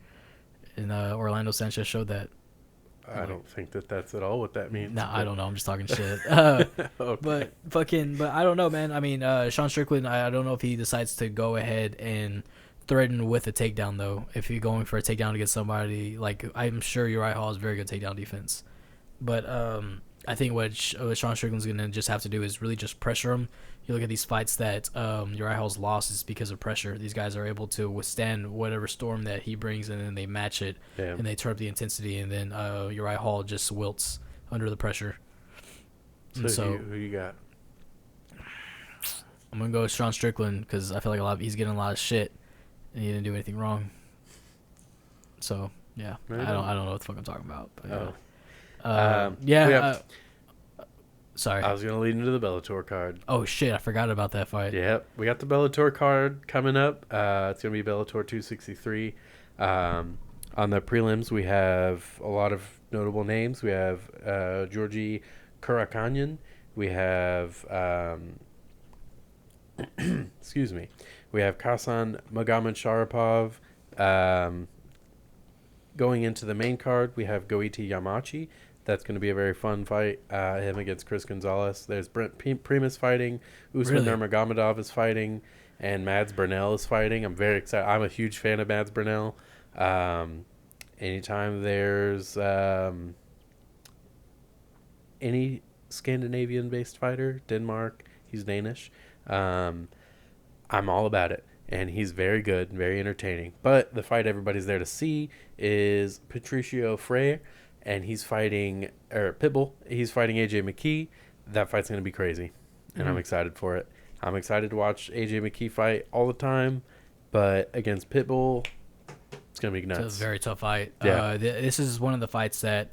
and Orlando Sanchez showed that. I don't think that's at all what that means. No, I don't know. I'm just talking shit. Okay. But I don't know, man. I mean, Sean Strickland, I don't know if he decides to go ahead and threaten with a takedown though. If you're going for a takedown against somebody, like I'm sure Uriah Hall has very good takedown defense, but I think what Sean Strickland's going to just have to do is really just pressure him. You look at these fights that Uriah Hall's lost is because of pressure. These guys are able to withstand whatever storm that he brings, and then they match it, and they turn up the intensity, and then Uriah Hall just wilts under the pressure. So who you got? I'm going to go with Sean Strickland because I feel like he's getting a lot of shit, and he didn't do anything wrong. So, yeah. I don't know what the fuck I'm talking about. But, sorry. I was going to lead into the Bellator card. Oh, shit. I forgot about that fight. Yep. We got the Bellator card coming up. It's going to be Bellator 263. On the prelims, we have a lot of notable names. We have Georgi Karakanyan. We have, excuse me. We have Kasan Magomed Sharapov. Going into the main card, we have Goiti Yamachi. That's going to be a very fun fight. Him against Chris Gonzalez. There's Brent Primus fighting. Usman Nurmagomedov is fighting. And Mads Burnell is fighting. I'm very excited. I'm a huge fan of Mads Burnell. Anytime there's any Scandinavian-based fighter, Denmark, he's Danish. Um, I'm all about it, and he's very good, and very entertaining. But the fight everybody's there to see is Patricio Freire, and he's fighting Pitbull. He's fighting AJ McKee. That fight's gonna be crazy, and I'm excited for it. I'm excited to watch AJ McKee fight all the time, but against Pitbull, it's gonna be nuts. It's a very tough fight. Yeah. This is one of the fights that,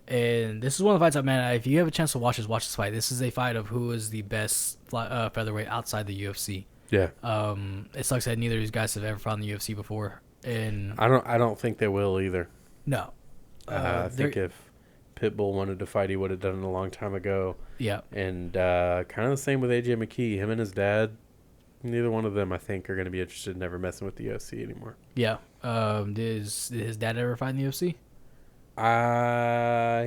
and this is one of the fights that, man, if you have a chance to watch this fight. This is a fight of who is the best featherweight outside the UFC. Yeah. It sucks that neither of these guys have ever fought in the UFC before, and I don't think they will either. no, I think if Pitbull wanted to fight, he would have done it a long time ago. yeah, And kind of the same with AJ McKee. Him and his dad, neither one of them, I think, are going to be interested in never messing with the UFC anymore. yeah. Did his dad ever fight in the UFC?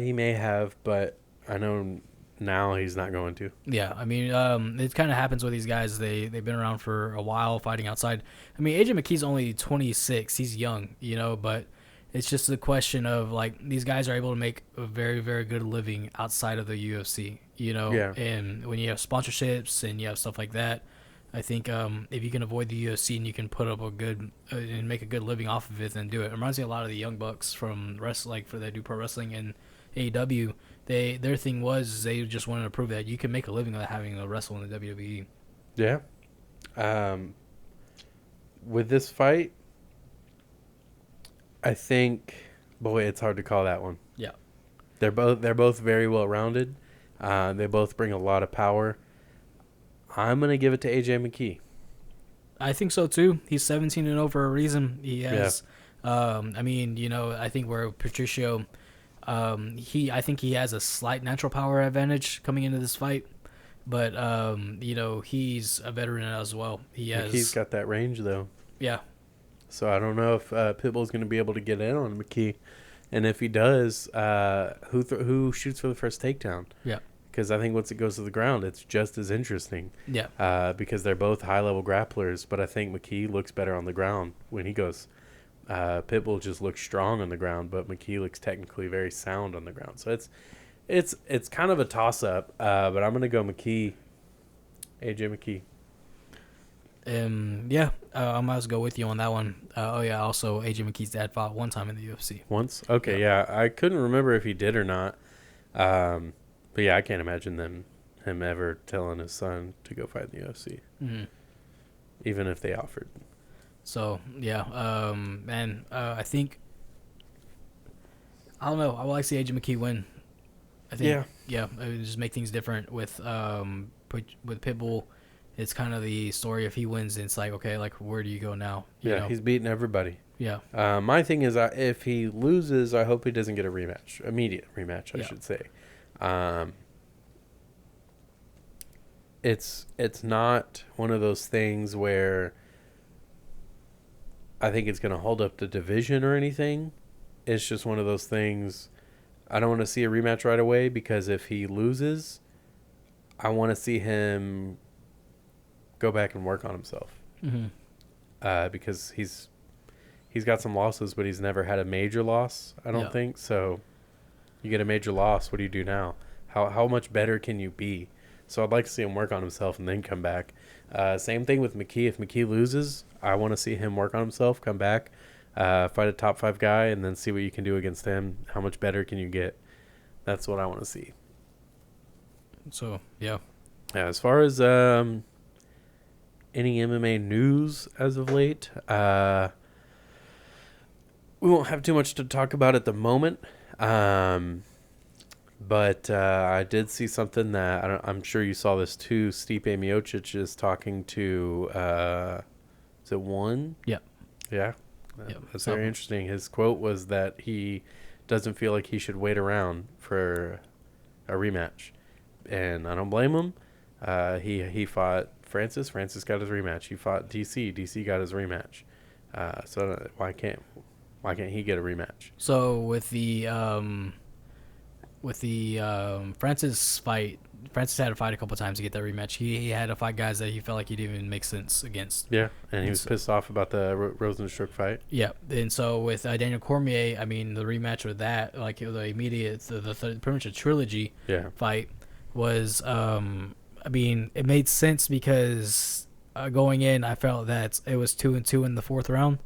He may have, but I know now he's not going to. Yeah, I mean, it kind of happens with these guys. They've been around for a while fighting outside. I mean, AJ McKee's only 26. He's young, but it's just a question of, like, these guys are able to make a very, very good living outside of the UFC, Yeah. And when you have sponsorships and you have stuff like that, I think if you can avoid the UFC and you can put up a good and make a good living off of it, then do it. It reminds me a lot of the Young Bucks from wrestling, for they do pro wrestling and AEW. Their thing was they just wanted to prove that you can make a living without having to wrestle in the WWE. Yeah. With this fight, I think, boy, it's hard to call that one. Yeah. They're both very well rounded. They both bring a lot of power. I'm gonna give it to AJ McKee. I think so too. He's 17-0 for a reason. He has, I mean, I think where Patricio, I think he has a slight natural power advantage coming into this fight, but he's a veteran as well. McKee's got that range though. Yeah. So I don't know if Pitbull's going to be able to get in on McKee, and if he does, who shoots for the first takedown? Yeah. Because I think once it goes to the ground, it's just as interesting. Yeah. Because they're both high-level grapplers, but I think McKee looks better on the ground when he goes. Pitbull just looks strong on the ground, but McKee looks technically very sound on the ground. So it's kind of a toss-up, but I'm going to go McKee, AJ McKee. Yeah, I might as well go with you on that one. Also, AJ McKee's dad fought one time in the UFC. Once? Okay, yeah. I couldn't remember if he did or not. But yeah, I can't imagine him ever telling his son to go fight in the UFC, even if they offered. So yeah, I think, I don't know. I would like to see AJ McKee win. I think, yeah, it would just make things different with Pitbull. It's kind of the story. If he wins, it's like, okay, like, where do you go now? You know? He's beating everybody. Yeah. My thing is, if he loses, I hope he doesn't get a rematch, immediate rematch, I should say. It's not one of those things where I think it's going to hold up the division or anything. It's just one of those things. I don't want to see a rematch right away, because if he loses, I want to see him go back and work on himself. Because he's got some losses, but he's never had a major loss, I don't think. So you get a major loss, what do you do now? How much better can you be? So I'd like to see him work on himself and then come back. Same thing with McKee. If McKee loses, I want to see him work on himself, come back, fight a top 5 guy, and then see what you can do against him. How much better can you get? That's what I want to see. So, yeah. As far as any MMA news as of late, we won't have too much to talk about at the moment. But I did see something that I'm sure you saw this too. Stipe Miocic is talking to, is it One? Yeah. Yeah. That's very interesting. His quote was that he doesn't feel like he should wait around for a rematch. And I don't blame him. He fought Francis. Francis got his rematch. He fought DC. DC got his rematch. So why can't he get a rematch? So with the with the Francis fight. Francis had to fight a couple times to get that rematch. He had to fight guys that he felt like he didn't even make sense against. Yeah, and he was pissed off about the Rosenstruck fight. Yeah, and so with Daniel Cormier, I mean, the rematch with that, like the immediate, pretty much a trilogy fight was, I mean, it made sense because going in, I felt that it was 2-2 in the fourth round,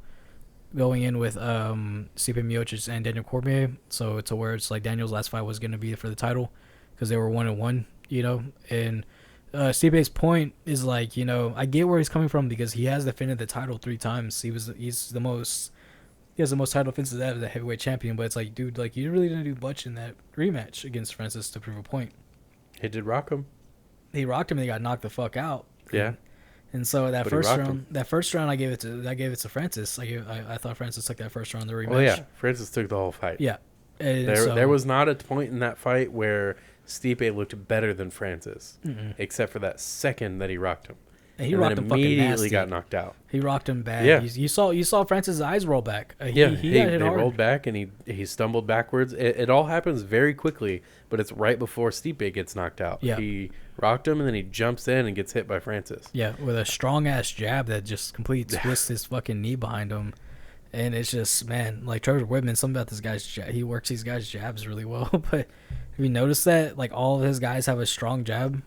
going in with Stipe Miocic and Daniel Cormier. So it's where it's like Daniel's last fight was going to be for the title because they were 1-1, you know, and Stipe's point is like, you know, I get where he's coming from because he has defended the title 3 times. He has the most title defenses as a heavyweight champion, but it's like, dude, like you really didn't do much in that rematch against Francis to prove a point. He did rock him. He rocked him and he got knocked the fuck out. Yeah. And so that first round, I gave it to Francis. I thought Francis took that first round of the rematch. Oh yeah, Francis took the whole fight. Yeah. There was not a point in that fight where Stipe looked better than Francis, except for that second that he rocked him. And he rocked him fucking nasty. Got knocked out. He rocked him bad. Yeah. You saw Francis' eyes roll back. They rolled back and he stumbled backwards. It all happens very quickly, but it's right before Stipe gets knocked out. Yeah. He rocked him and then he jumps in and gets hit by Francis. Yeah, with a strong ass jab that just completely twists his fucking knee behind him. And it's just, man, like Trevor Whitman, something about this guy's jab. He works these guys' jabs really well. But have you noticed that? Like all of his guys have a strong jab.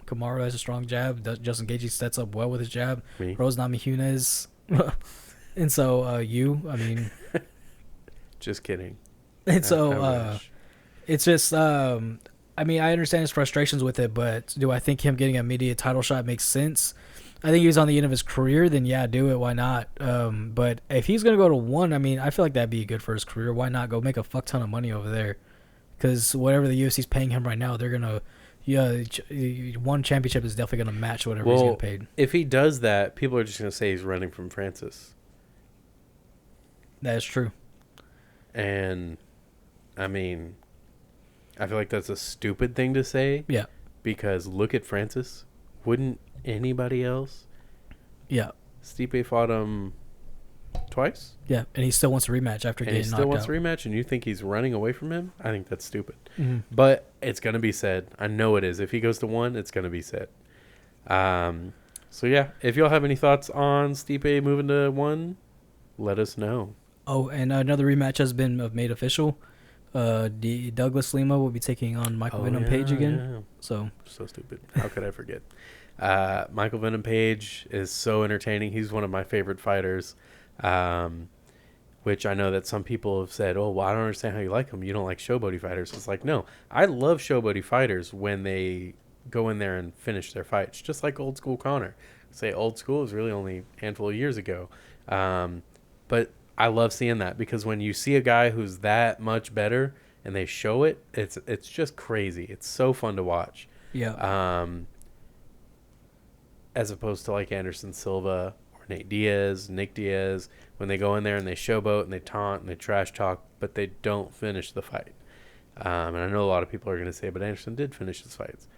Kamaru has a strong jab. Justin Gaethje sets up well with his jab. Rose Namajunas. And so I mean. Just kidding. And so it's just, I mean, I understand his frustrations with it, but do I think him getting an immediate title shot makes sense? I think he was on the end of his career, then yeah, do it. Why not? But if he's going to go to 1, I mean, I feel like that'd be good for his career. Why not go make a fuck ton of money over there? Because whatever the UFC's paying him right now, they're going to, one championship is definitely going to match whatever he's getting paid. If he does that, people are just going to say he's running from Francis. That is true. And, I mean, I feel like that's a stupid thing to say. Yeah. Because look at Francis. Wouldn't anybody else? Yeah. Stipe fought him twice. Yeah, and he still wants a rematch after getting knocked out. He still wants a rematch, and you think he's running away from him? I think that's stupid. Mm-hmm. But it's going to be said. I know it is. If he goes to 1, it's going to be said. So, yeah, if y'all have any thoughts on Stipe moving to 1, let us know. Oh, and another rematch has been made official. Douglas Lima will be taking on Michael Venom Page again. Yeah. So stupid. How could I forget? Michael Venom Page is so entertaining. He's one of my favorite fighters, which I know that some people have said, oh, well, I don't understand how you like him. You don't like showboaty fighters. It's like, no, I love showboaty fighters when they go in there and finish their fights, just like old school Conor. Say old school is really only a handful of years ago. But I love seeing that because when you see a guy who's that much better and they show it, it's just crazy. It's so fun to watch. yeah, As opposed to like Anderson Silva or Nick Diaz, when they go in there and they showboat and they taunt and they trash talk, but they don't finish the fight. And I know a lot of people are going to say, but Anderson did finish his fights.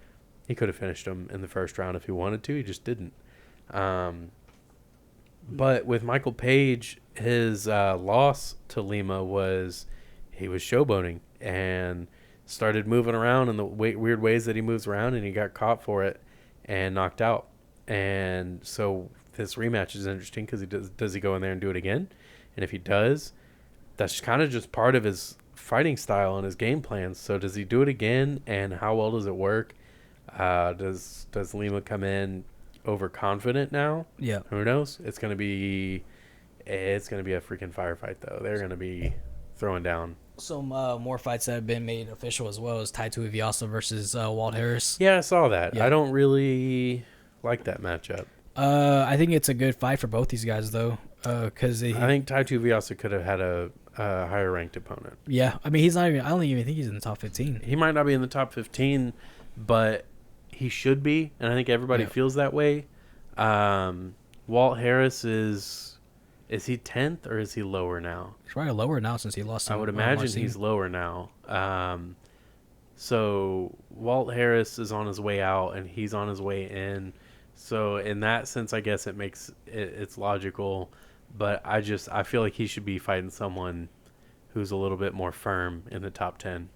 He could have finished them in the first round if he wanted to. He just didn't. But with Michael Page, his loss to Lima was he was showboating and started moving around in the weird ways that he moves around, and he got caught for it and knocked out. And so this rematch is interesting because does he go in there and do it again? And if he does, that's kind of just part of his fighting style and his game plan. So does he do it again, and how well does it work? Does Lima come in overconfident now? yeah. Who knows? It's gonna be a freaking firefight though. They're gonna be throwing down. Some more fights that have been made official as well as Taito Iwasa versus Walt Harris. Yeah, I saw that. Yeah. I don't really like that matchup. I think it's a good fight for both these guys though, because I think Taito Iwasa could have had a higher ranked opponent. Yeah, I mean he's not even. I don't even think he's in the top 15. He might not be in the top 15, but he should be, and I think everybody feels that way. Walt Harris is he 10th or is he lower now? He's probably lower now since he lost. I would imagine he's lower now. So Walt Harris is on his way out and he's on his way in. So in that sense, I guess it's logical, but I feel like he should be fighting someone who's a little bit more firm in the top 10.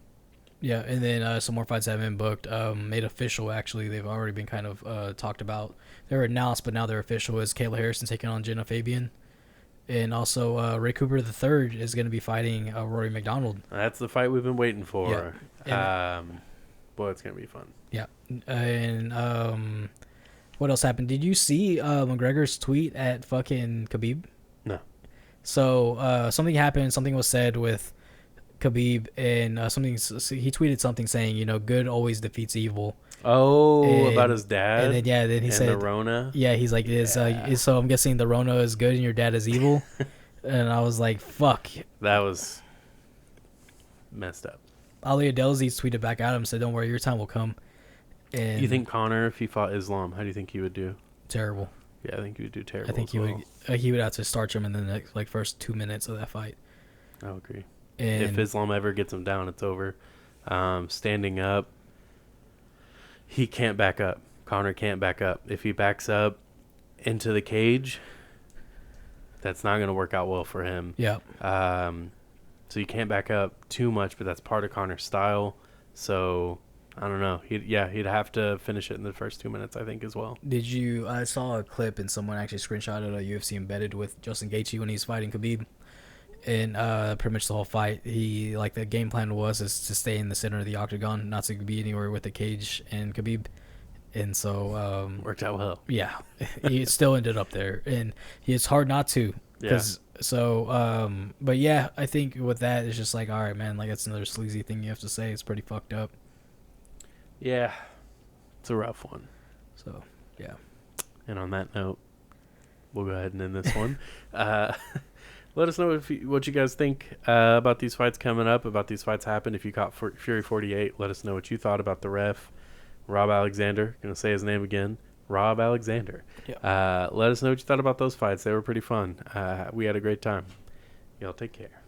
Yeah, and then some more fights have been booked, made official. Actually, they've already been kind of talked about. They were announced, but now they're official. Is Kayla Harrison taking on Jenna Fabian, and also Ray Cooper III is going to be fighting Rory McDonald. That's the fight we've been waiting for. Yeah. Boy, it's gonna be fun. Yeah, and what else happened? Did you see McGregor's tweet at fucking Khabib? No. So something happened. Something was said with Khabib, and he tweeted something saying, good always defeats evil. Oh, about his dad. And then he said the Rona. Yeah, he's like, so I'm guessing the Rona is good and your dad is evil. And I was like, fuck. That was messed up. Ali Adelzi tweeted back at him, said, "Don't worry, your time will come." And you think Conor, if he fought Islam, how do you think he would do? Terrible. Yeah, I think he would do terrible. I think he would have to starch him in the next, first 2 minutes of that fight. I agree. And if Islam ever gets him down, it's over. Standing up, he can't back up. Conor can't back up. If he backs up into the cage, that's not going to work out well for him. Yeah. So you can't back up too much, but that's part of Conor's style. So I don't know. He'd have to finish it in the first 2 minutes, I think, as well. I saw a clip and someone actually screenshotted a UFC embedded with Justin Gaethje when he's fighting Khabib. And pretty much the whole fight, the game plan is to stay in the center of the octagon, not to be anywhere with the cage and Khabib. And so worked out well. Yeah, he still ended up there, and it's hard not to. Yeah. But yeah, I think with that, it's just like, all right, man, that's another sleazy thing you have to say. It's pretty fucked up. Yeah, it's a rough one. So, yeah. And on that note, we'll go ahead and end this one. Let us know what you guys think about these fights coming up, about these fights happened. If you caught Fury 48, let us know what you thought about the ref, Rob Alexander. Going to say his name again. Rob Alexander. Yeah. Let us know what you thought about those fights. They were pretty fun. We had a great time. Y'all take care.